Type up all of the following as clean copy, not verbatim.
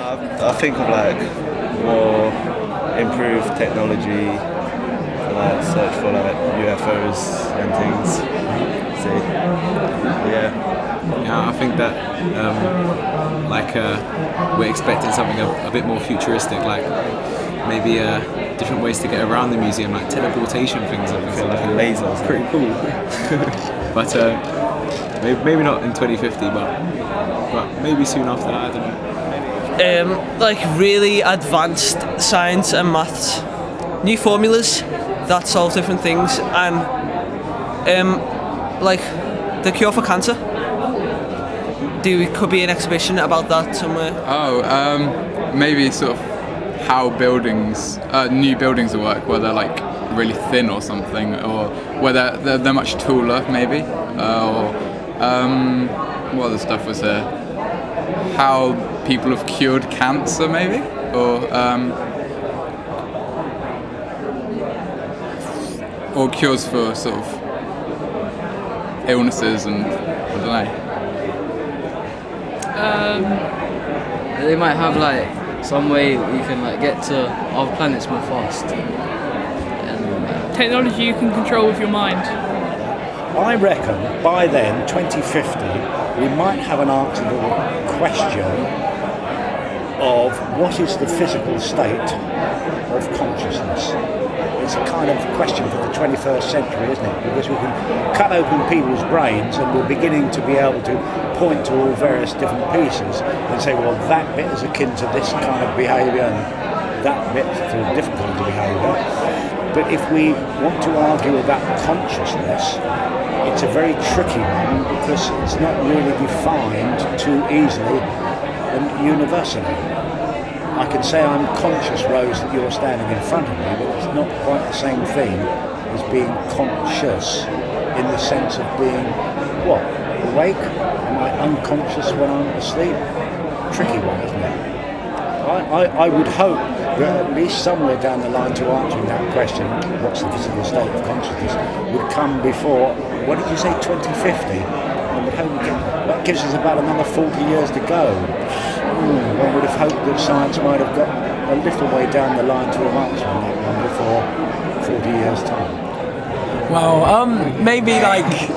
I think of like more improved technology, like search for like UFOs and things. See, Yeah, I think that we're expecting something a bit more futuristic, like maybe different ways to get around the museum, like teleportation things. I feel like a laser. It's pretty cool. But maybe not in 2050, but maybe soon after that. I don't know. Like really advanced science and maths, new formulas that solve different things, and like the cure for cancer. Could be an exhibition about that somewhere. Maybe sort of how new buildings will work, whether they're like really thin or something, or whether they're much taller, maybe, what other stuff was there? How people have cured cancer, maybe, or cures for sort of illnesses, and I don't know. They might have like some way we can like get to our planets more fast. Technology you can control with your mind. I reckon by then, 2050, we might have an answer to the question of what is the physical state of consciousness. It's a kind of question for the 21st century, isn't it? Because we can cut open people's brains and we're beginning to be able to point to all various different pieces and say, well, that bit is akin to this kind of behaviour and that bit to a different kind of behaviour. But if we want to argue about consciousness, it's a very tricky one because it's not really defined too easily and universally. I can say I'm conscious, Rose, that you're standing in front of me, but it's not quite the same thing as being conscious in the sense of being, what, awake? Am I unconscious when I'm asleep? Tricky one, isn't it? I would hope that at least somewhere down the line to answering that question, what's the physical state of consciousness, would come before, what did you say, 2050? I would hope that gives us about another 40 years to go. One would have hoped that science might have got a little way down the line to have answered that one before 40 years' time. Well, maybe like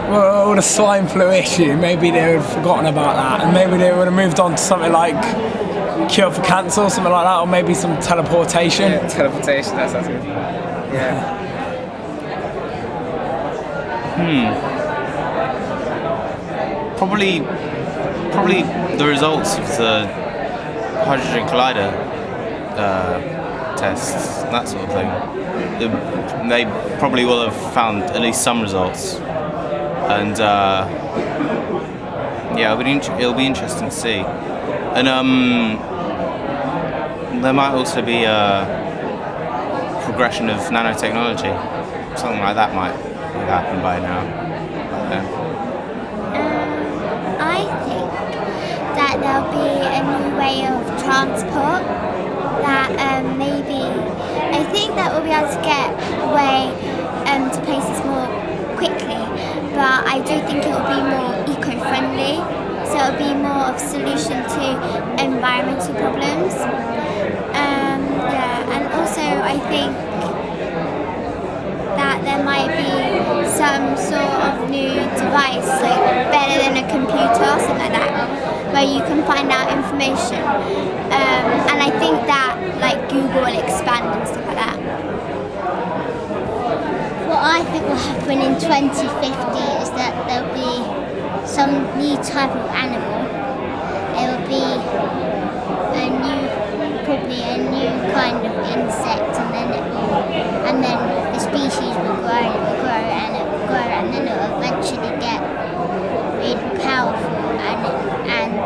the swine flu issue, maybe they would have forgotten about that, and maybe they would have moved on to something like cure for cancer or something like that, or maybe some teleportation. Yeah, teleportation, that sounds good. Yeah. Probably the results of the Hydrogen Collider tests, that sort of thing. They probably will have found at least some results, and it'll be interesting to see. And there might also be a progression of nanotechnology. Something like that might happen by now. I think that there'll be a new way of transport that I think that we'll be able to get away to places more quickly, but I do think it will be more eco-friendly, so it'll be more of a solution to environmental problems. And also I think that there might be some sort of new device, like better than a computer or something like that, where you can find out information. And I think that like Google will expand and stuff like that. What I think will happen in 2050 is that there'll be some new type of animal. It will be probably a new kind of insect, and then the species will grow and it will grow and it will grow, and then it will eventually get really powerful and a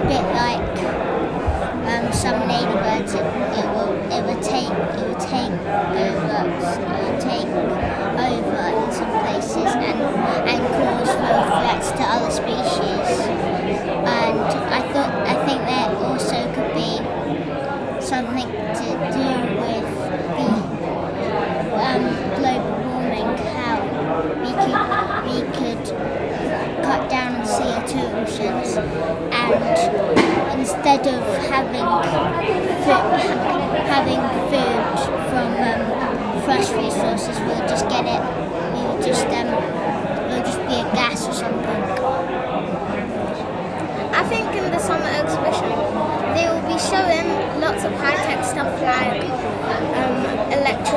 bit like some ladybirds. It will take over in some places and cause real threats to other species. And I think there also could be something to do with the global warming, how we could oceans, and instead of having food from fresh resources, we'll just get it. It'll just be a gas or something. I think in the summer exhibition they will be showing lots of high-tech stuff like electric